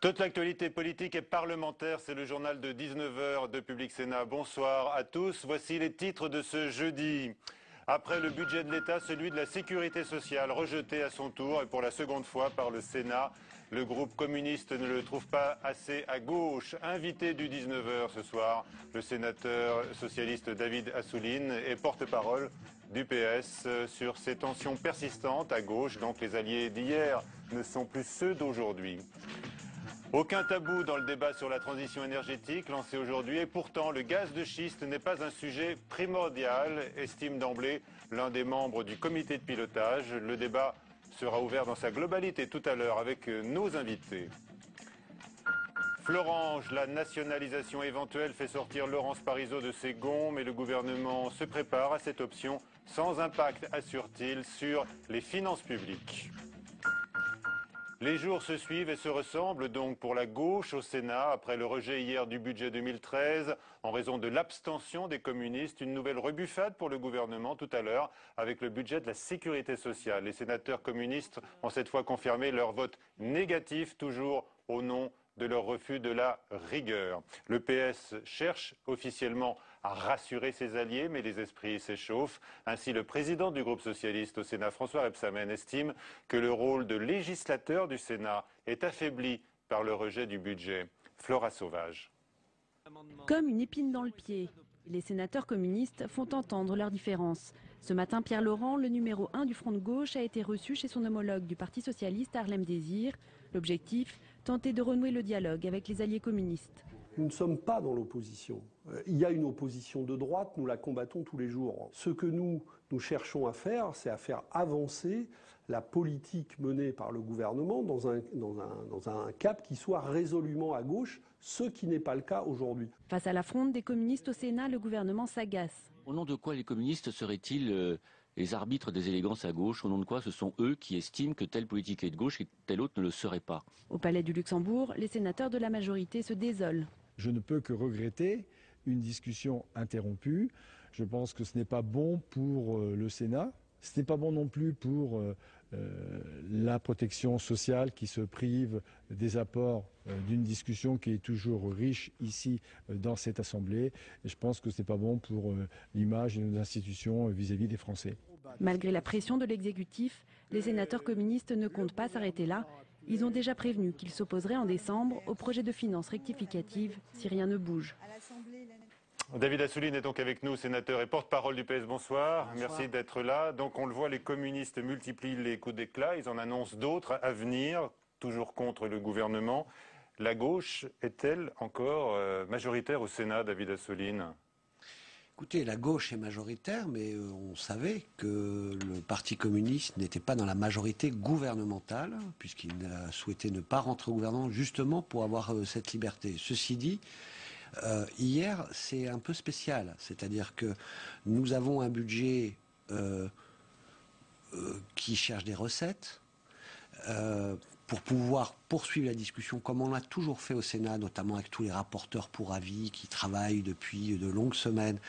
Toute l'actualité politique et parlementaire, c'est le journal de 19 heures de Public Sénat. Bonsoir à tous. Voici les titres de ce jeudi. Après le budget de l'État, celui de la sécurité sociale, rejeté à son tour et pour la seconde fois par le Sénat. Le groupe communiste ne le trouve pas assez à gauche. Invité du 19 heures ce soir, le sénateur socialiste David Assouline est porte-parole du PS sur ces tensions persistantes à gauche. Donc les alliés d'hier ne sont plus ceux d'aujourd'hui. Aucun tabou dans le débat sur la transition énergétique lancé aujourd'hui et pourtant le gaz de schiste n'est pas un sujet primordial, estime d'emblée l'un des membres du comité de pilotage. Le débat sera ouvert dans sa globalité tout à l'heure avec nos invités. Florange, la nationalisation éventuelle fait sortir Laurence Parisot de ses gonds, mais le gouvernement se prépare à cette option sans impact, assure-t-il, sur les finances publiques. Les jours se suivent et se ressemblent donc pour la gauche au Sénat. Après le rejet hier du budget 2013, en raison de l'abstention des communistes, une nouvelle rebuffade pour le gouvernement tout à l'heure avec le budget de la sécurité sociale. Les sénateurs communistes ont cette fois confirmé leur vote négatif, toujours au nom de leur refus de la rigueur. Le PS cherche officiellement à rassurer ses alliés, mais les esprits s'échauffent. Ainsi, le président du groupe socialiste au Sénat, François Rebsamen, estime que le rôle de législateur du Sénat est affaibli par le rejet du budget. Flora Sauvage. Comme une épine dans le pied, les sénateurs communistes font entendre leurs différences. Ce matin, Pierre Laurent, le numéro 1 du Front de gauche, a été reçu chez son homologue du Parti socialiste, Harlem Désir. L'objectif, tenter de renouer le dialogue avec les alliés communistes. Nous ne sommes pas dans l'opposition. Il y a une opposition de droite, nous la combattons tous les jours. Ce que nous cherchons à faire, c'est à faire avancer la politique menée par le gouvernement dans un cap qui soit résolument à gauche, ce qui n'est pas le cas aujourd'hui. Face à la fronde des communistes au Sénat, le gouvernement s'agace. Au nom de quoi les communistes seraient-ils les arbitres des élégances à gauche? Au nom de quoi ce sont eux qui estiment que telle politique est de gauche et telle autre ne le serait pas? Au Palais du Luxembourg, les sénateurs de la majorité se désolent. Je ne peux que regretter une discussion interrompue. Je pense que ce n'est pas bon pour le Sénat. Ce n'est pas bon non plus pour la protection sociale qui se prive des apports d'une discussion qui est toujours riche ici dans cette Assemblée. Et je pense que ce n'est pas bon pour l'image de nos institutions vis-à-vis des Français. Malgré la pression de l'exécutif, les sénateurs communistes ne comptent pas s'arrêter là. Ils ont déjà prévenu qu'ils s'opposeraient en décembre au projet de finances rectificative si rien ne bouge. David Assouline est donc avec nous, sénateur et porte-parole du PS. Bonsoir. Merci d'être là. Donc on le voit, les communistes multiplient les coups d'éclat. Ils en annoncent d'autres à venir, toujours contre le gouvernement. La gauche est-elle encore majoritaire au Sénat, David Assouline ? Écoutez, la gauche est majoritaire, mais on savait que le Parti communiste n'était pas dans la majorité gouvernementale, puisqu'il a souhaité ne pas rentrer au gouvernement justement pour avoir cette liberté. Ceci dit, hier, c'est un peu spécial. C'est-à-dire que nous avons un budget qui cherche des recettes pour pouvoir poursuivre la discussion comme on l'a toujours fait au Sénat, notamment avec tous les rapporteurs pour avis qui travaillent depuis de longues semaines.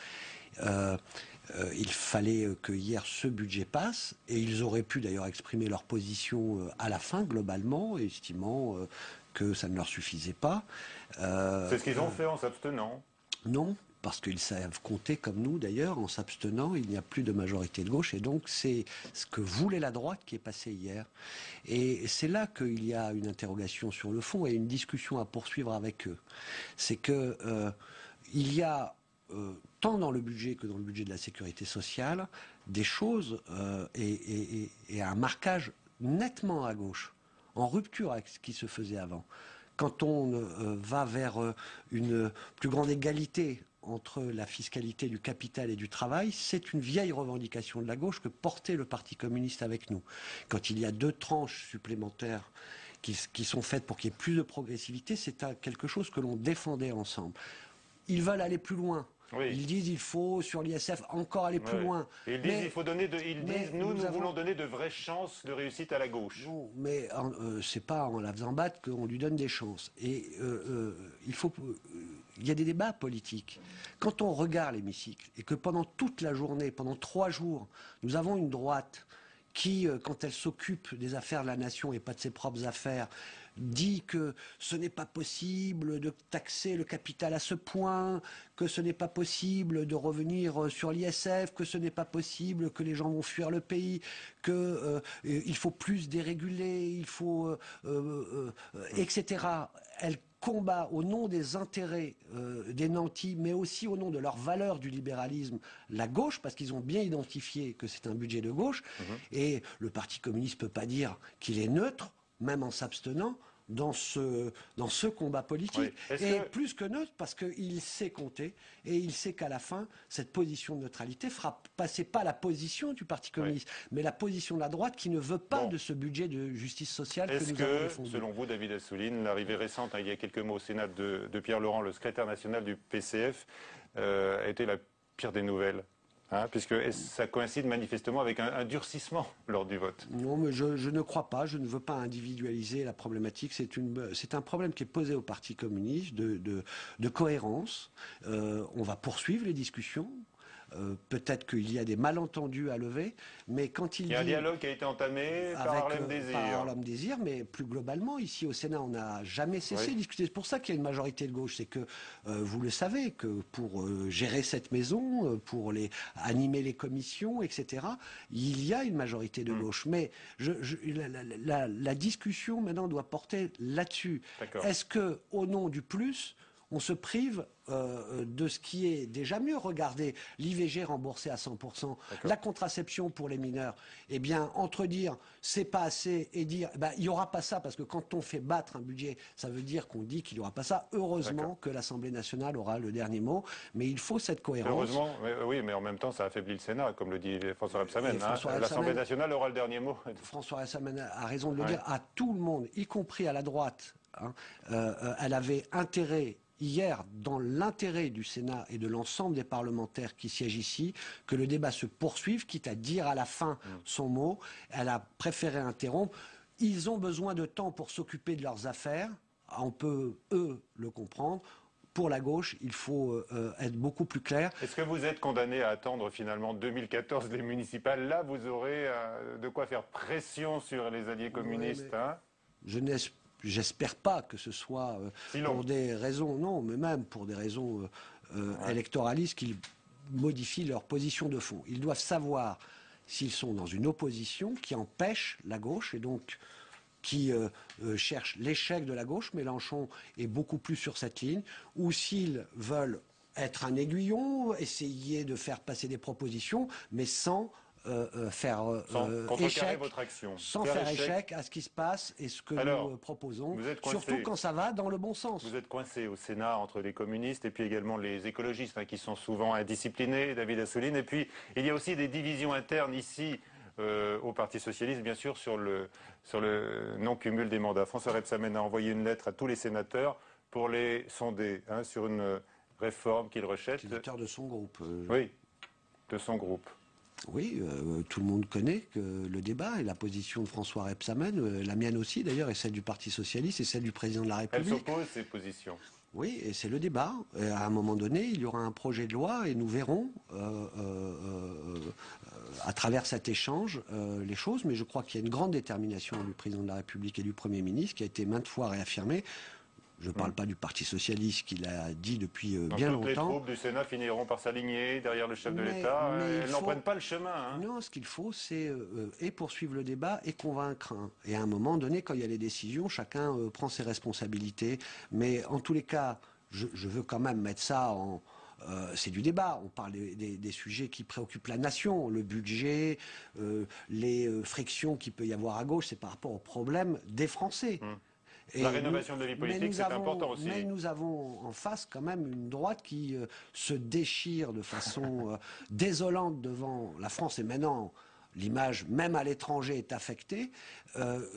Il fallait que hier ce budget passe et ils auraient pu d'ailleurs exprimer leur position à la fin globalement, estimant que ça ne leur suffisait pas. C'est ce qu'ils ont fait en s'abstenant. Non, parce qu'ils savent compter comme nous d'ailleurs, en s'abstenant, il n'y a plus de majorité de gauche, et donc c'est ce que voulait la droite qui est passé hier. Et c'est là qu'il y a une interrogation sur le fond et une discussion à poursuivre avec eux. C'est que il y a, tant dans le budget que dans le budget de la sécurité sociale, des choses et un marquage nettement à gauche, en rupture avec ce qui se faisait avant. Quand on va vers une plus grande égalité entre la fiscalité du capital et du travail, c'est une vieille revendication de la gauche que portait le Parti communiste avec nous. Quand il y a 2 tranches supplémentaires qui sont faites pour qu'il y ait plus de progressivité, c'est quelque chose que l'on défendait ensemble. Ils veulent aller plus loin. Oui. Ils disent il faut sur l'ISF encore aller plus loin. Et ils disent il faut donner nous voulons donner de vraies chances de réussite à la gauche. Non, mais c'est pas en la faisant battre qu'on lui donne des chances. Et il y a des débats politiques. Quand on regarde l'hémicycle et que pendant toute la journée, pendant 3 jours, nous avons une droite qui, quand elle s'occupe des affaires de la nation et pas de ses propres affaires, dit que ce n'est pas possible de taxer le capital à ce point, que ce n'est pas possible de revenir sur l'ISF, que ce n'est pas possible, que les gens vont fuir le pays, qu'il faut plus déréguler, il faut etc. Elle combat au nom des intérêts des nantis, mais aussi au nom de leurs valeurs du libéralisme, la gauche, parce qu'ils ont bien identifié que c'est un budget de gauche. Et le Parti communiste ne peut pas dire qu'il est neutre, même en s'abstenant, dans ce combat politique. Oui. Et plus que neutre, parce qu'il sait compter, et il sait qu'à la fin, cette position de neutralité fera passer pas la position du Parti communiste, mais la position de la droite qui ne veut pas de ce budget de justice sociale que nous avons défendu. Selon vous, David Assouline, l'arrivée récente, il y a quelques mois au Sénat de Pierre Laurent, le secrétaire national du PCF, a été la pire des nouvelles, puisque ça coïncide manifestement avec un durcissement lors du vote. Non, mais je ne crois pas, je ne veux pas individualiser la problématique. C'est un problème qui est posé au Parti communiste de cohérence. On va poursuivre les discussions. Peut-être qu'il y a des malentendus à lever, mais quand il y a un dialogue qui a été entamé par Harlem Désir. Par Harlem Désir, mais plus globalement, ici au Sénat, on n'a jamais cessé de discuter. C'est pour ça qu'il y a une majorité de gauche. C'est que, vous le savez, que pour gérer cette maison, pour animer les commissions, etc., il y a une majorité de gauche. Mais la discussion, maintenant, doit porter là-dessus. Est-ce que, au nom du plus, on se prive de ce qui est déjà mieux? Regardez, l'IVG remboursé à 100%, la contraception pour les mineurs. Eh bien, entre dire c'est pas assez et dire il n'y aura pas ça, parce que quand on fait battre un budget, ça veut dire qu'on dit qu'il n'y aura pas ça. Heureusement que l'Assemblée nationale aura le dernier mot, mais il faut cette cohérence. Heureusement, oui, mais en même temps, ça affaiblit le Sénat, comme le dit François Rebsamen. L'Assemblée nationale aura le dernier mot. François Rebsamen a raison de le dire à tout le monde, y compris à la droite. Elle avait intérêt, hier, dans l'intérêt du Sénat et de l'ensemble des parlementaires qui siègent ici, que le débat se poursuive, quitte à dire à la fin son mot. Elle a préféré interrompre. Ils ont besoin de temps pour s'occuper de leurs affaires. On peut, eux, le comprendre. Pour la gauche, il faut être beaucoup plus clair. Est-ce que vous êtes condamné à attendre finalement 2014 les municipales? Là, vous aurez de quoi faire pression sur les alliés communistes. J'espère pas que ce soit pour des raisons, non, mais même pour des raisons électoralistes qu'ils modifient leur position de fond. Ils doivent savoir s'ils sont dans une opposition qui empêche la gauche et donc qui cherche l'échec de la gauche. Mélenchon est beaucoup plus sur cette ligne, ou s'ils veulent être un aiguillon, essayer de faire passer des propositions, mais sans faire échec, votre action. sans faire échec à ce qui se passe et ce que nous proposons, surtout quand ça va dans le bon sens. Vous êtes coincé au Sénat entre les communistes et puis également les écologistes qui sont souvent indisciplinés, David Assouline, et puis il y a aussi des divisions internes ici au Parti socialiste, bien sûr, sur le non-cumul des mandats. François Rebsamen a envoyé une lettre à tous les sénateurs pour les sonder sur une réforme qu'il rejette. Sénateur de son groupe. Oui, de son groupe. Oui, tout le monde connaît que le débat et la position de François Rebsamen, la mienne aussi d'ailleurs, et celle du Parti socialiste et celle du président de la République. Elles s'opposent, ces positions. Oui, et c'est le débat. Et à un moment donné, il y aura un projet de loi et nous verrons à travers cet échange les choses. Mais je crois qu'il y a une grande détermination du président de la République et du Premier ministre qui a été maintes fois réaffirmée. Je ne parle pas du Parti socialiste qui l'a dit depuis bien longtemps. Les troupes du Sénat finiront par s'aligner derrière le chef de l'État. Elles n'en prennent pas le chemin. Non, ce qu'il faut, c'est poursuivre le débat et convaincre. Et à un moment donné, quand il y a les décisions, chacun prend ses responsabilités. Mais en tous les cas, je veux quand même mettre ça en... c'est du débat. On parle des sujets qui préoccupent la nation, le budget, les frictions qu'il peut y avoir à gauche, c'est par rapport aux problèmes des Français. La rénovation de la vie politique, c'est important aussi. Mais nous avons en face quand même une droite qui se déchire de façon désolante devant la France. Et maintenant, l'image, même à l'étranger, est affectée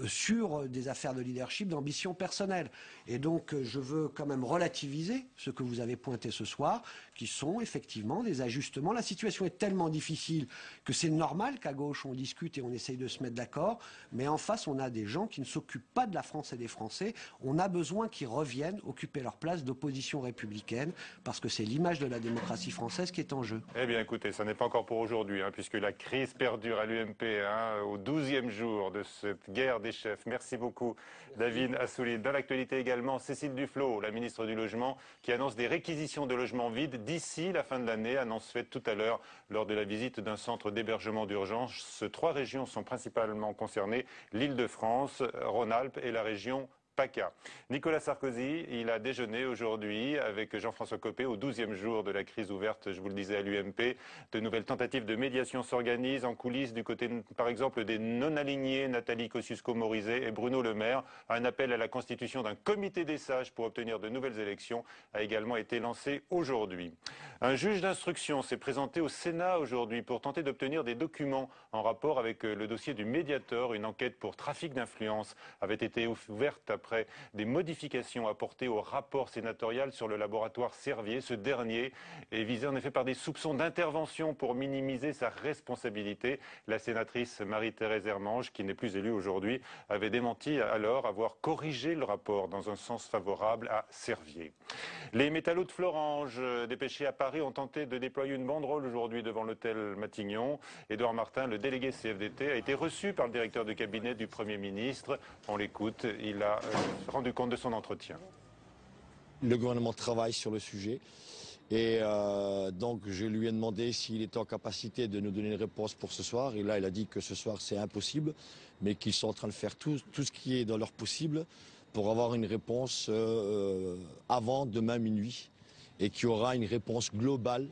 sur des affaires de leadership, d'ambition personnelle. Et donc, je veux quand même relativiser ce que vous avez pointé ce soir, qui sont effectivement des ajustements. La situation est tellement difficile que c'est normal qu'à gauche, on discute et on essaye de se mettre d'accord. Mais en face, on a des gens qui ne s'occupent pas de la France et des Français. On a besoin qu'ils reviennent occuper leur place d'opposition républicaine, parce que c'est l'image de la démocratie française qui est en jeu. Eh bien, écoutez, ça n'est pas encore pour aujourd'hui, puisque la crise perdure à l'UMP, au 12e jour de cette guerre des chefs. Merci beaucoup, David Assouline. Dans l'actualité également, Cécile Duflot, la ministre du Logement, qui annonce des réquisitions de logements vides d'ici la fin de l'année. Annonce faite tout à l'heure lors de la visite d'un centre d'hébergement d'urgence. 3 régions sont principalement concernées, l'Île-de-France, Rhône-Alpes et la région PACA. Nicolas Sarkozy, il a déjeuné aujourd'hui avec Jean-François Copé au 12e jour de la crise ouverte, je vous le disais, à l'UMP. De nouvelles tentatives de médiation s'organisent en coulisses du côté, par exemple, des non-alignés, Nathalie Kosciusko-Morizet et Bruno Le Maire. Un appel à la constitution d'un comité des sages pour obtenir de nouvelles élections a également été lancé aujourd'hui. Un juge d'instruction s'est présenté au Sénat aujourd'hui pour tenter d'obtenir des documents en rapport avec le dossier du Mediator. Une enquête pour trafic d'influence avait été ouverte après des modifications apportées au rapport sénatorial sur le laboratoire Servier. Ce dernier est visé en effet par des soupçons d'intervention pour minimiser sa responsabilité. La sénatrice Marie-Thérèse Hermange, qui n'est plus élue aujourd'hui, avait démenti alors avoir corrigé le rapport dans un sens favorable à Servier. Les métallos de Florange, dépêchés à Paris, ont tenté de déployer une banderole aujourd'hui devant l'hôtel Matignon. Édouard Martin, le délégué CFDT, a été reçu par le directeur de cabinet du Premier ministre. On l'écoute, il a rendu compte de son entretien. Le gouvernement travaille sur le sujet et donc je lui ai demandé s'il était en capacité de nous donner une réponse pour ce soir. Et là, il a dit que ce soir, c'est impossible, mais qu'ils sont en train de faire tout ce qui est dans leur possible pour avoir une réponse avant demain minuit et qu'il y aura une réponse globale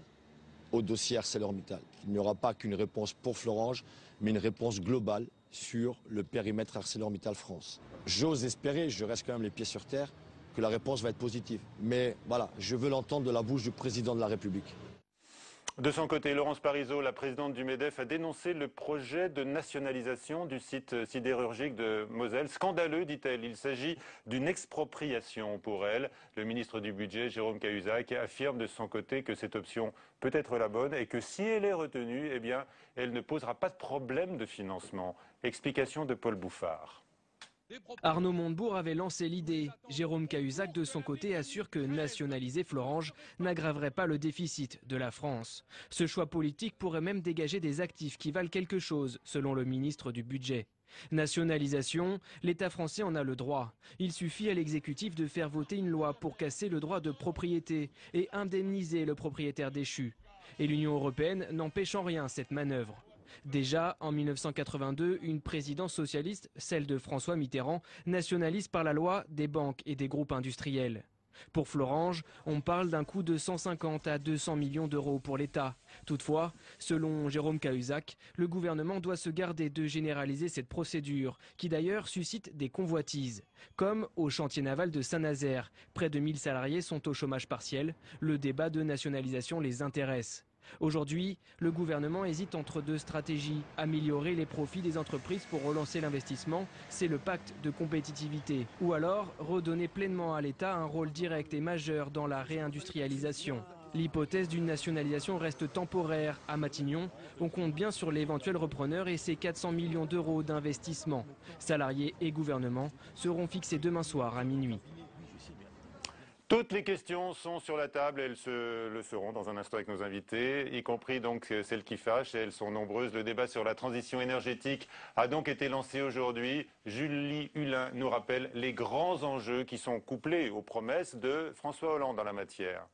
au dossier ArcelorMittal. Il n'y aura pas qu'une réponse pour Florange, mais une réponse globale sur le périmètre ArcelorMittal France. J'ose espérer, je reste quand même les pieds sur terre, que la réponse va être positive. Mais voilà, je veux l'entendre de la bouche du président de la République. De son côté, Laurence Parisot, la présidente du MEDEF, a dénoncé le projet de nationalisation du site sidérurgique de Moselle. Scandaleux, dit-elle. Il s'agit d'une expropriation pour elle. Le ministre du Budget, Jérôme Cahuzac, affirme de son côté que cette option peut être la bonne et que si elle est retenue, eh bien, elle ne posera pas de problème de financement. Explication de Paul Bouffard. Arnaud Montebourg avait lancé l'idée. Jérôme Cahuzac, de son côté, assure que nationaliser Florange n'aggraverait pas le déficit de la France. Ce choix politique pourrait même dégager des actifs qui valent quelque chose, selon le ministre du Budget. Nationalisation, l'État français en a le droit. Il suffit à l'exécutif de faire voter une loi pour casser le droit de propriété et indemniser le propriétaire déchu. Et l'Union européenne n'empêche en rien cette manœuvre. Déjà, en 1982, une présidence socialiste, celle de François Mitterrand, nationalise par la loi des banques et des groupes industriels. Pour Florange, on parle d'un coût de 150 à 200 millions d'euros pour l'État. Toutefois, selon Jérôme Cahuzac, le gouvernement doit se garder de généraliser cette procédure, qui d'ailleurs suscite des convoitises. Comme au chantier naval de Saint-Nazaire, près de 1000 salariés sont au chômage partiel. Le débat de nationalisation les intéresse. Aujourd'hui, le gouvernement hésite entre 2 stratégies. Améliorer les profits des entreprises pour relancer l'investissement, c'est le pacte de compétitivité. Ou alors, redonner pleinement à l'État un rôle direct et majeur dans la réindustrialisation. L'hypothèse d'une nationalisation reste temporaire. À Matignon, on compte bien sur l'éventuel repreneur et ses 400 millions d'euros d'investissement. Salariés et gouvernement seront fixés demain soir à minuit. Toutes les questions sont sur la table, elles le seront dans un instant avec nos invités, y compris donc celles qui fâchent, et elles sont nombreuses. Le débat sur la transition énergétique a donc été lancé aujourd'hui. Julie Hulin nous rappelle les grands enjeux qui sont couplés aux promesses de François Hollande en la matière.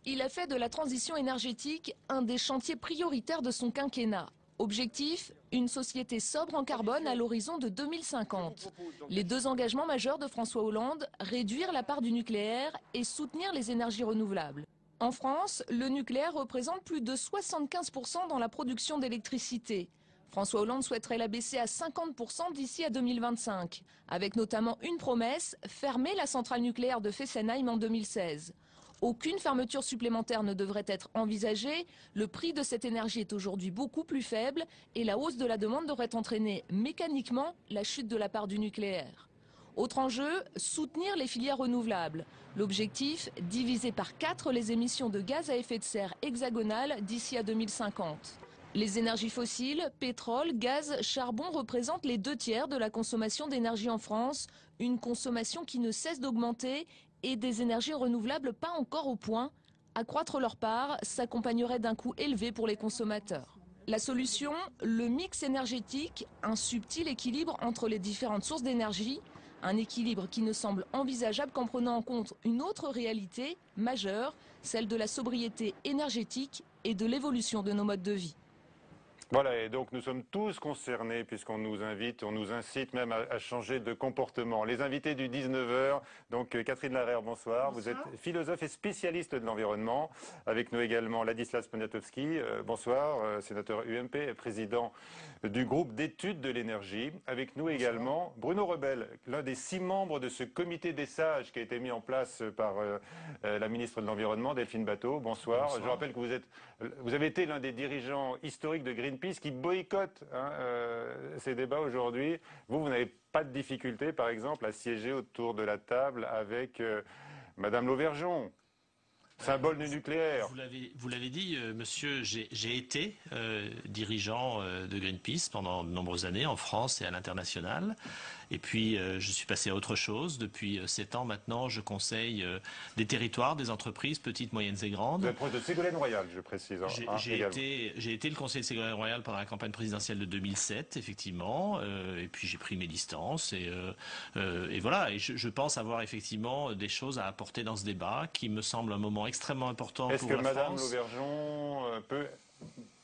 Il a fait de la transition énergétique un des chantiers prioritaires de son quinquennat. Objectif, une société sobre en carbone à l'horizon de 2050. Les 2 engagements majeurs de François Hollande, réduire la part du nucléaire et soutenir les énergies renouvelables. En France, le nucléaire représente plus de 75% dans la production d'électricité. François Hollande souhaiterait la baisser à 50% d'ici à 2025, avec notamment une promesse, fermer la centrale nucléaire de Fessenheim en 2016. Aucune fermeture supplémentaire ne devrait être envisagée. Le prix de cette énergie est aujourd'hui beaucoup plus faible et la hausse de la demande devrait entraîner mécaniquement la chute de la part du nucléaire. Autre enjeu, soutenir les filières renouvelables. L'objectif, diviser par 4 les émissions de gaz à effet de serre hexagonales d'ici à 2050. Les énergies fossiles, pétrole, gaz, charbon représentent les 2/3 de la consommation d'énergie en France, une consommation qui ne cesse d'augmenter et des énergies renouvelables pas encore au point. Accroître leur part s'accompagnerait d'un coût élevé pour les consommateurs. La solution, le mix énergétique, un subtil équilibre entre les différentes sources d'énergie, un équilibre qui ne semble envisageable qu'en prenant en compte une autre réalité majeure, celle de la sobriété énergétique et de l'évolution de nos modes de vie. Voilà, et donc nous sommes tous concernés puisqu'on nous invite, on nous incite même à changer de comportement. Les invités du 19h, donc Catherine Larère, bonsoir. Vous êtes philosophe et spécialiste de l'environnement. Avec nous également Ladislas Poniatowski, bonsoir, sénateur UMP, président du groupe d'études de l'énergie. Avec nous également Bruno Rebel, l'un des 6 membres de ce comité des sages qui a été mis en place par la ministre de l'Environnement, Delphine Batho. Bonsoir. Je rappelle que vous avez été l'un des dirigeants historiques de Greenpeace qui boycotte ces débats aujourd'hui. Vous n'avez pas de difficulté, par exemple, à siéger autour de la table avec Madame Lauvergeon, symbole du nucléaire. Vous l'avez dit, monsieur, j'ai été dirigeant de Greenpeace pendant de nombreuses années en France et à l'international. Et puis, je suis passé à autre chose. Depuis 7 ans maintenant, je conseille des territoires, des entreprises, petites, moyennes et grandes. Vous êtes proche de Ségolène Royal, je précise. J'ai été le conseiller de Ségolène Royal pendant la campagne présidentielle de 2007, effectivement. Et puis, j'ai pris mes distances. Et voilà. Et je pense avoir effectivement des choses à apporter dans ce débat qui me semble un moment extrêmement important pour la France. Est-ce que Madame Lauvergeon peut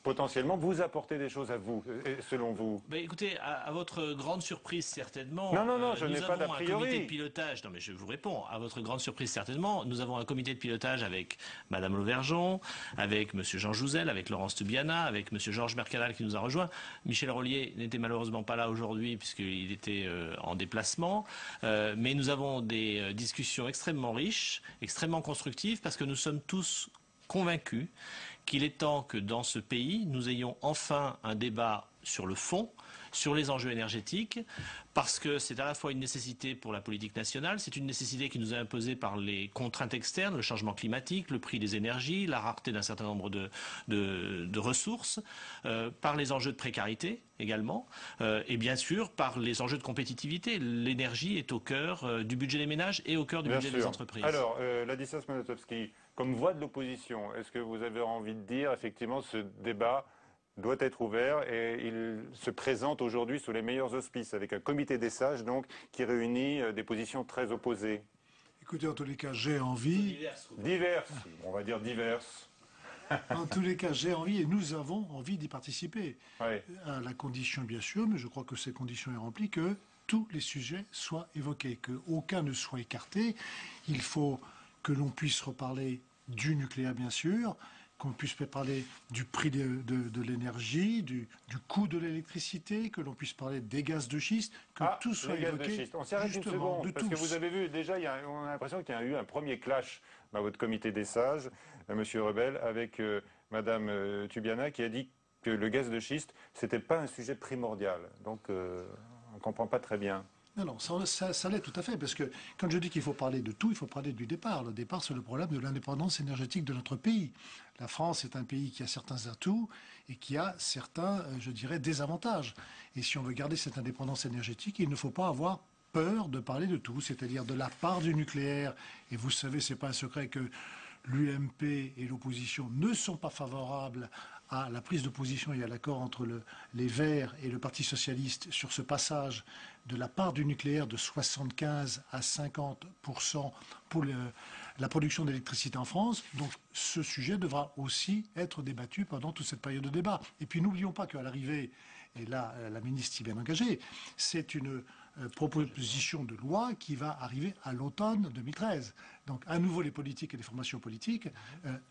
potentiellement vous apporter des choses à vous, selon vous? Écoutez, à votre grande surprise certainement. Non, je n'ai pas d'a priori. Nous avons un comité de pilotage. Non, mais je vous réponds. À votre grande surprise certainement, nous avons un comité de pilotage avec Madame Lauvergeon, avec Monsieur Jean Jouzel, avec Laurence Toubiana, avec Monsieur Georges Mercadal qui nous a rejoint. Michel Rollier n'était malheureusement pas là aujourd'hui puisqu'il était en déplacement. Mais nous avons des discussions extrêmement riches, extrêmement constructives, parce que nous sommes tous convaincus qu'il est temps que dans ce pays, nous ayons enfin un débat sur le fond, sur les enjeux énergétiques, parce que c'est à la fois une nécessité pour la politique nationale, c'est une nécessité qui nous est imposée par les contraintes externes, le changement climatique, le prix des énergies, la rareté d'un certain nombre de ressources, par les enjeux de précarité également, et bien sûr par les enjeux de compétitivité. L'énergie est au cœur du budget des ménages et au cœur du budget des entreprises. Alors, Ladislas Poniatowski, comme voix de l'opposition, est-ce que vous avez envie de dire, effectivement, ce débat doit être ouvert et il se présente aujourd'hui sous les meilleurs auspices, avec un comité des sages, donc, qui réunit des positions très opposées? Écoutez, en tous les cas, j'ai envie... Diverses, on va dire diverses. En tous les cas, j'ai envie et nous avons envie d'y participer. Oui. À la condition, bien sûr, mais je crois que cette condition est remplie, que tous les sujets soient évoqués, qu'aucun ne soit écarté. Il faut que l'on puisse reparler du nucléaire, bien sûr, qu'on puisse parler du prix de l'énergie, du coût de l'électricité, que l'on puisse parler des gaz de schiste, que tout soit évoqué. On s'arrête une seconde, parce que vous avez vu, déjà, on a l'impression qu'il y a eu un premier clash dans votre comité des sages, Monsieur Rebel, avec Madame Toubiana, qui a dit que le gaz de schiste, c'était pas un sujet primordial. Donc, on ne comprend pas très bien. Non, ça l'est tout à fait, parce que quand je dis qu'il faut parler de tout, il faut parler du départ. Le départ, c'est le problème de l'indépendance énergétique de notre pays. La France est un pays qui a certains atouts et qui a certains, je dirais, désavantages. Et si on veut garder cette indépendance énergétique, il ne faut pas avoir peur de parler de tout, c'est-à-dire de la part du nucléaire. Et vous savez, c'est pas un secret que l'UMP et l'opposition ne sont pas favorables à la prise de position et à l'accord entre les Verts et le Parti socialiste sur ce passage de la part du nucléaire de 75 à 50% pour la production d'électricité en France. Donc ce sujet devra aussi être débattu pendant toute cette période de débat. Et puis n'oublions pas qu'à l'arrivée, et là la ministre s'y est bien engagée, c'est une proposition de loi qui va arriver à l'automne 2013. Donc à nouveau les politiques et les formations politiques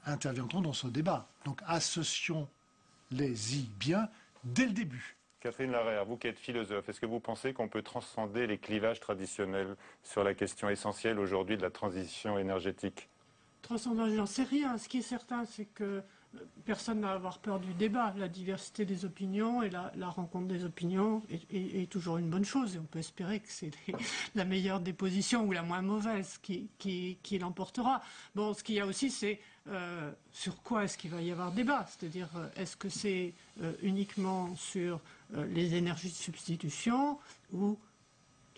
interviendront dans ce débat. Donc associons-les-y bien dès le début. Catherine Larère, vous qui êtes philosophe, est-ce que vous pensez qu'on peut transcender les clivages traditionnels sur la question essentielle aujourd'hui de la transition énergétique? Transcendant, j'en sais rien. Ce qui est certain, c'est que personne n'a à avoir peur du débat. La diversité des opinions et la rencontre des opinions est toujours une bonne chose. Et on peut espérer que c'est la meilleure des positions ou la moins mauvaise qui l'emportera. Bon, ce qu'il y a aussi, c'est sur quoi est-ce qu'il va y avoir débat? C'est-à-dire, est-ce que c'est uniquement sur les énergies de substitution ou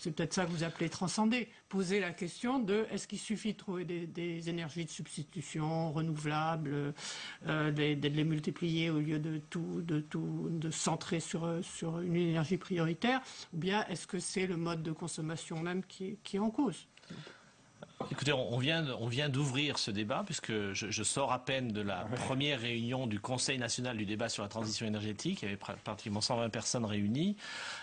c'est peut-être ça que vous appelez transcender. Poser la question de est-ce qu'il suffit de trouver des énergies de substitution renouvelables, de les multiplier au lieu de centrer sur une énergie prioritaire, ou bien est-ce que c'est le mode de consommation même qui est en cause? Écoutez, on vient d'ouvrir ce débat puisque je sors à peine de la première réunion du Conseil national du débat sur la transition énergétique. Il y avait pratiquement 120 personnes réunies.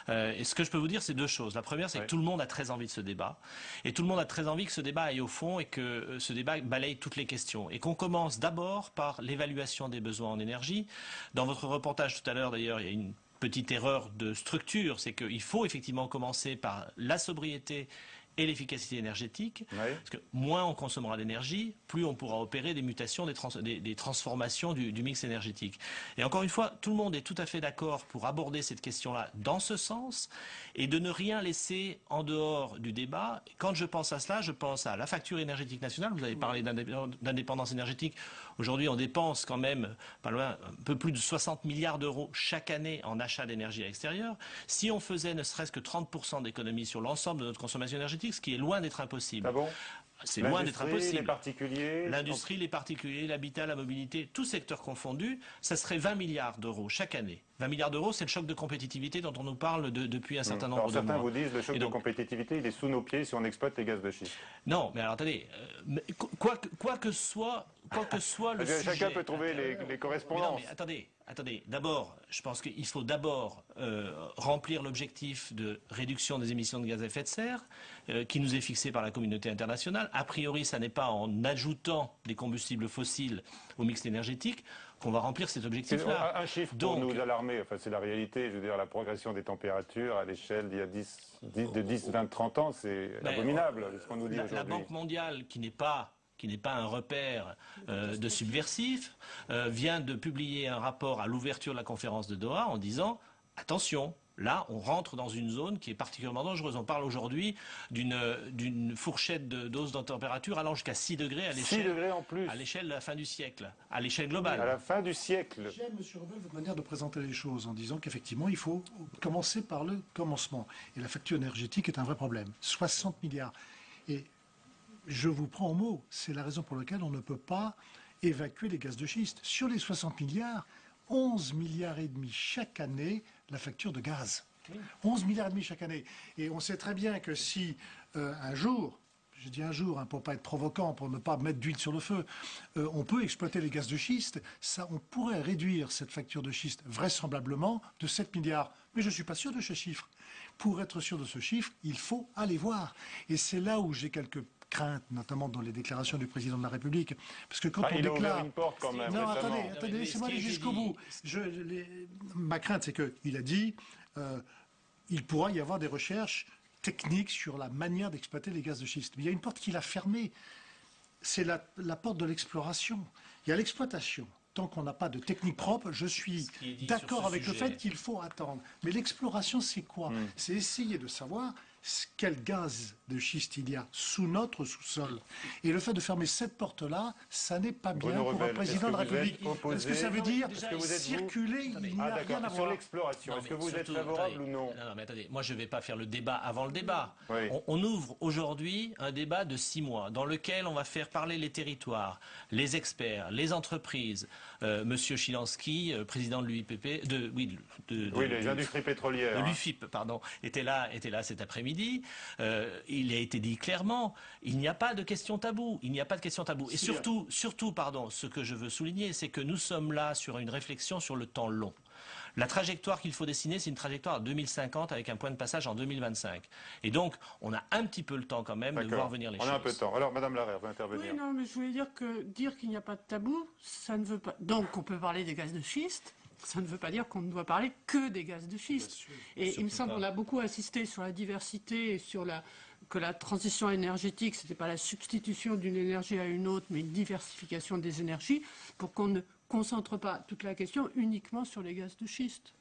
Et ce que je peux vous dire, c'est deux choses. La première, c'est que tout le monde a très envie de ce débat. Et tout le monde a très envie que ce débat aille au fond et que ce débat balaye toutes les questions. Et qu'on commence d'abord par l'évaluation des besoins en énergie. Dans votre reportage tout à l'heure, d'ailleurs, il y a une petite erreur de structure. C'est qu'il faut effectivement commencer par la sobriété et l'efficacité énergétique, parce que moins on consommera d'énergie, plus on pourra opérer des mutations, des transformations du mix énergétique. Et encore une fois, tout le monde est tout à fait d'accord pour aborder cette question-là dans ce sens et de ne rien laisser en dehors du débat. Quand je pense à cela, je pense à la facture énergétique nationale. Vous avez parlé d'indépendance énergétique. Aujourd'hui, on dépense quand même pas loin, un peu plus de 60 milliards d'euros chaque année en achat d'énergie à l'extérieur. Si on faisait ne serait-ce que 30% d'économies sur l'ensemble de notre consommation énergétique, ce qui est loin d'être impossible. Ah bon? C'est loin d'être impossible. Les particuliers, l'industrie, les particuliers, l'habitat, la mobilité, tous secteurs confondus, ça serait 20 milliards d'euros chaque année. 20 milliards d'euros, c'est le choc de compétitivité dont on nous parle depuis un certain nombre de mois. Certains vous disent le choc de compétitivité, il est sous nos pieds si on exploite les gaz de schiste. Non, mais alors attendez, quoi que soit le sujet... Chacun peut trouver les correspondances. Mais attendez. D'abord, je pense qu'il faut d'abord remplir l'objectif de réduction des émissions de gaz à effet de serre qui nous est fixé par la communauté internationale. A priori, ça n'est pas en ajoutant des combustibles fossiles au mix énergétique qu'on va remplir cet objectif-là. Un chiffre pour nous alarmer, enfin, c'est la réalité, je veux dire, la progression des températures à l'échelle d'il y a 10, 20, 30 ans, c'est abominable, ce qu'on nous dit aujourd'hui. La Banque mondiale, qui n'est pas un repère de subversif, vient de publier un rapport à l'ouverture de la conférence de Doha en disant « Attention, là, on rentre dans une zone qui est particulièrement dangereuse. » On parle aujourd'hui d'une fourchette de dose de température allant jusqu'à 6 degrés à l'échelle 6 degrés en plus. À l'échelle de la fin du siècle, à l'échelle globale. À la fin du siècle. J'aime, M. Rebel, votre manière de présenter les choses en disant qu'effectivement, il faut commencer par le commencement. Et la facture énergétique est un vrai problème. 60 milliards. Et je vous prends au mot, c'est la raison pour laquelle on ne peut pas évacuer les gaz de schiste. Sur les 60 milliards, 11 milliards et demi chaque année la facture de gaz. 11 milliards et demi chaque année. Et on sait très bien que si un jour, je dis un jour, pour ne pas être provoquant, pour ne pas mettre d'huile sur le feu, on peut exploiter les gaz de schiste, on pourrait réduire cette facture de schiste vraisemblablement de 7 milliards. Mais je ne suis pas sûr de ce chiffre. Pour être sûr de ce chiffre, il faut aller voir. Et c'est là où j'ai quelques crainte, notamment dans les déclarations du président de la République, parce que quand on il déclare... a ouvert une porte quand même. Non, attendez, laissez-moi aller jusqu'au bout. Ma crainte, c'est qu'il a dit il pourra y avoir des recherches techniques sur la manière d'exploiter les gaz de schiste. Mais il y a une porte qu'il a fermée. C'est la porte de l'exploration. Il y a l'exploitation. Tant qu'on n'a pas de technique propre, je suis d'accord avec le fait qu'il faut attendre. Mais l'exploration, c'est quoi? C'est essayer de savoir quel gaz de schiste il y a sous notre sous-sol. Et le fait de fermer cette porte-là, ça n'est pas bien pour un président de la République. Est-ce que ça veut dire circuler, il n'y a rien à voir? Sur l'exploration, est-ce que vous êtes favorable ou non? Non, mais attendez, moi je ne vais pas faire le débat avant le débat. Oui. On ouvre aujourd'hui un débat de 6 mois dans lequel on va faire parler les territoires, les experts, les entreprises. Monsieur Chilansky, président de l'UIPP, les industries pétrolières. De l'UFIP, pardon, était là cet après-midi. Il a été dit clairement, il n'y a pas de question taboue. Il n'y a pas de question taboue. Et surtout, ce que je veux souligner, c'est que nous sommes là sur une réflexion sur le temps long. La trajectoire qu'il faut dessiner, c'est une trajectoire à 2050 avec un point de passage en 2025. Et donc, on a un petit peu le temps quand même de voir venir les choses. On a un peu de temps. Alors, Madame Larère veut intervenir. Oui, non, mais je voulais dire qu'il n'y a pas de tabou, ça ne veut pas... Donc, on peut parler des gaz de schiste, ça ne veut pas dire qu'on ne doit parler que des gaz de schiste. Et il me semble qu'on a beaucoup insisté sur la diversité et sur que la transition énergétique, ce n'était pas la substitution d'une énergie à une autre, mais une diversification des énergies, pour qu'on ne concentre pas toute la question uniquement sur les gaz de schiste.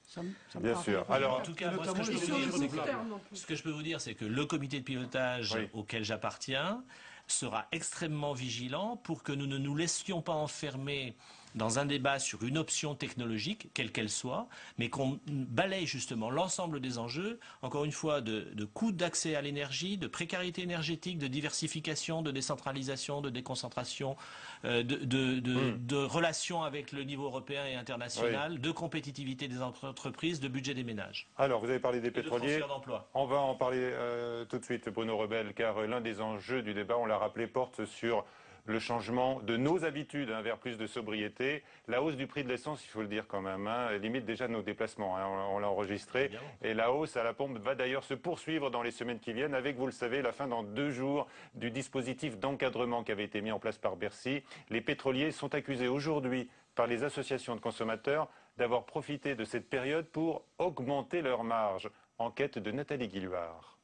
Bien sûr. Alors, en tout cas, moi, ce que je peux vous dire, c'est que le comité de pilotage auquel j'appartiens sera extrêmement vigilant pour que nous ne nous laissions pas enfermer dans un débat sur une option technologique, quelle qu'elle soit, mais qu'on balaye justement l'ensemble des enjeux, encore une fois, de coûts d'accès à l'énergie, de précarité énergétique, de diversification, de décentralisation, de déconcentration, de relations avec le niveau européen et international, de compétitivité des entreprises, de budget des ménages. Alors, vous avez parlé des pétroliers. De on va en parler tout de suite, Bruno Rebel, car l'un des enjeux du débat, on l'a rappelé, porte sur le changement de nos habitudes vers plus de sobriété. La hausse du prix de l'essence, il faut le dire quand même, limite déjà nos déplacements. On l'a enregistré. Évidemment. Et la hausse à la pompe va d'ailleurs se poursuivre dans les semaines qui viennent avec, vous le savez, la fin dans 2 jours du dispositif d'encadrement qui avait été mis en place par Bercy. Les pétroliers sont accusés aujourd'hui par les associations de consommateurs d'avoir profité de cette période pour augmenter leurs marges. Enquête de Nathalie Guilluard.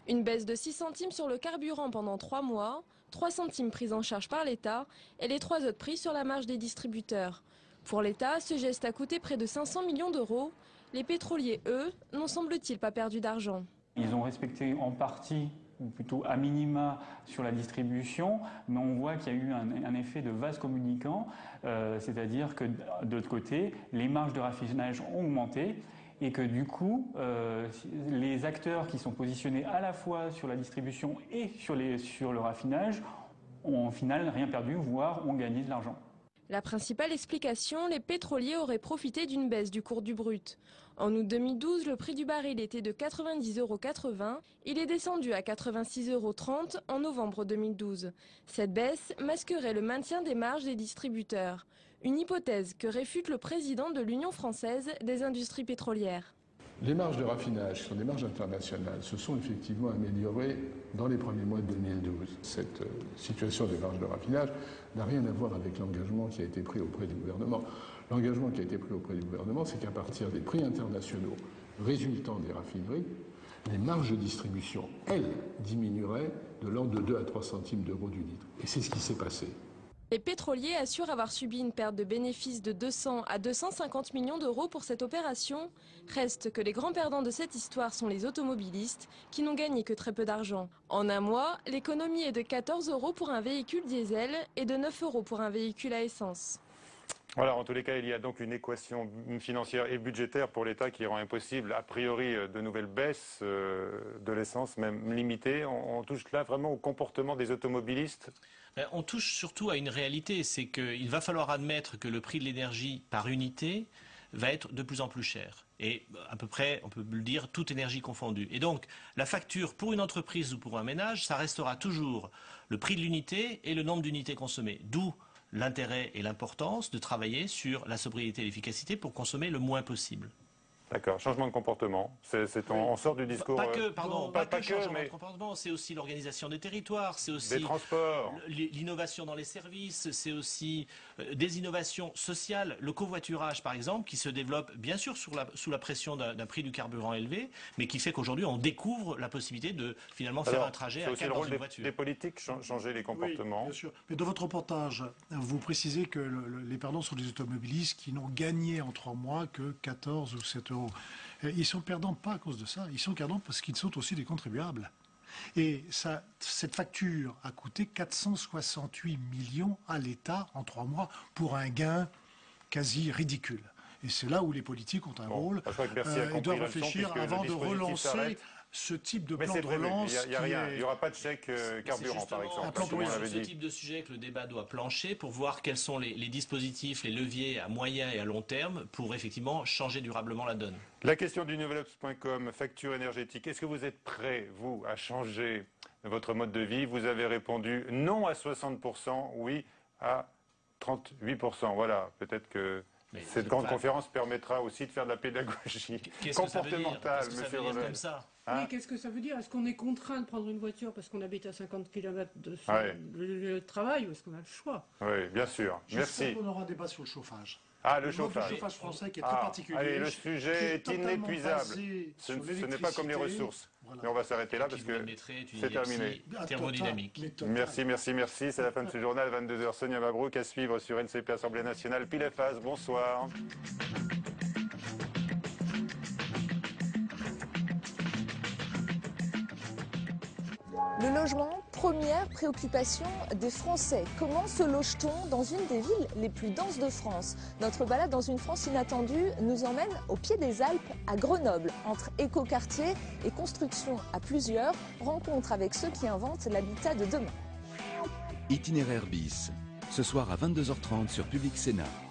Une baisse de 6 centimes sur le carburant pendant 3 mois, 3 centimes pris en charge par l'État et les 3 autres pris sur la marge des distributeurs. Pour l'État, ce geste a coûté près de 500 millions d'euros. Les pétroliers, eux, n'ont semble-t-il pas perdu d'argent. Ils ont respecté en partie, ou plutôt à minima, sur la distribution, mais on voit qu'il y a eu un effet de vase communicant, c'est-à-dire que de l'autre côté, les marges de raffinage ont augmenté. Et que du coup, les acteurs qui sont positionnés à la fois sur la distribution et sur le raffinage ont au final rien perdu, voire ont gagné de l'argent. La principale explication, les pétroliers auraient profité d'une baisse du cours du brut. En août 2012, le prix du baril était de 90,80 €. Il est descendu à 86,30 € en novembre 2012. Cette baisse masquerait le maintien des marges des distributeurs. Une hypothèse que réfute le président de l'Union française des industries pétrolières. Les marges de raffinage sont des marges internationales, se sont effectivement améliorées dans les premiers mois de 2012. Cette situation des marges de raffinage n'a rien à voir avec l'engagement qui a été pris auprès du gouvernement. L'engagement qui a été pris auprès du gouvernement, c'est qu'à partir des prix internationaux résultant des raffineries, les marges de distribution, elles, diminueraient de l'ordre de 2 à 3 centimes d'euros du litre. Et c'est ce qui s'est passé. Les pétroliers assurent avoir subi une perte de bénéfices de 200 à 250 millions d'euros pour cette opération. Reste que les grands perdants de cette histoire sont les automobilistes qui n'ont gagné que très peu d'argent. En un mois, l'économie est de 14 € pour un véhicule diesel et de 9 € pour un véhicule à essence. Voilà, en tous les cas, il y a donc une équation financière et budgétaire pour l'État qui rend impossible, a priori, de nouvelles baisses de l'essence, même limitées. On touche là vraiment au comportement des automobilistes. On touche surtout à une réalité, c'est qu'il va falloir admettre que le prix de l'énergie par unité va être de plus en plus cher. Et à peu près, on peut le dire, toute énergie confondue. Et donc, la facture pour une entreprise ou pour un ménage, ça restera toujours le prix de l'unité et le nombre d'unités consommées. D'où l'intérêt et l'importance de travailler sur la sobriété et l'efficacité pour consommer le moins possible. D'accord, changement de comportement. On sort du discours... Pas que changement de comportement, c'est aussi l'organisation des territoires, c'est aussi des transports, l'innovation dans les services, c'est aussi des innovations sociales. Le covoiturage, par exemple, qui se développe bien sûr sous la pression d'un prix du carburant élevé, mais qui fait qu'aujourd'hui, on découvre la possibilité de finalement faire un trajet à 4 dans une voiture. C'est aussi le rôle des politiques, changer les comportements. Oui, bien sûr. Mais dans votre reportage, vous précisez que les perdants sont des automobilistes qui n'ont gagné en 3 mois que 14 ou 7 euros. Ils sont perdants pas à cause de ça, ils sont perdants parce qu'ils sont aussi des contribuables. Et cette facture a coûté 468 millions à l'État en 3 mois pour un gain quasi ridicule. Et c'est là où les politiques ont un rôle. Ils doivent réfléchir avant de relancer ce type de plan de relance. Il n'y aura pas de chèque carburant, par exemple. C'est ce type de sujet que le débat doit plancher pour voir quels sont les dispositifs, les leviers à moyen et à long terme pour effectivement changer durablement la donne. La question du nouvelobs.com, facture énergétique. Est-ce que vous êtes prêt, vous, à changer votre mode de vie? Vous avez répondu non à 60%, oui à 38%. Voilà, peut-être que... cette grande conférence permettra aussi de faire de la pédagogie comportementale, monsieur Rebel. Oui, qu'est-ce que ça veut dire? Est-ce qu'on est contraint de prendre une voiture parce qu'on habite à 50 km de son lieu de travail ou est-ce qu'on a le choix? Oui, bien sûr. Merci. J'espère qu'on aura un débat sur le chauffage. Ah, le chauffage. Le chauffage français qui est très particulier. Allez, le sujet est inépuisable. Ce n'est pas comme les ressources. Voilà. Mais on va s'arrêter là parce que c'est terminé. Thermodynamique. Merci. C'est la fin de ce journal. 22h, Sonia Mabrouk à suivre sur LCP Assemblée Nationale. Pile et face, bonsoir. Le logement, première préoccupation des Français. Comment se loge-t-on dans une des villes les plus denses de France? Notre balade dans une France inattendue nous emmène au pied des Alpes, à Grenoble. Entre écoquartier et construction à plusieurs, rencontre avec ceux qui inventent l'habitat de demain. Itinéraire bis, ce soir à 22h30 sur Public Sénat.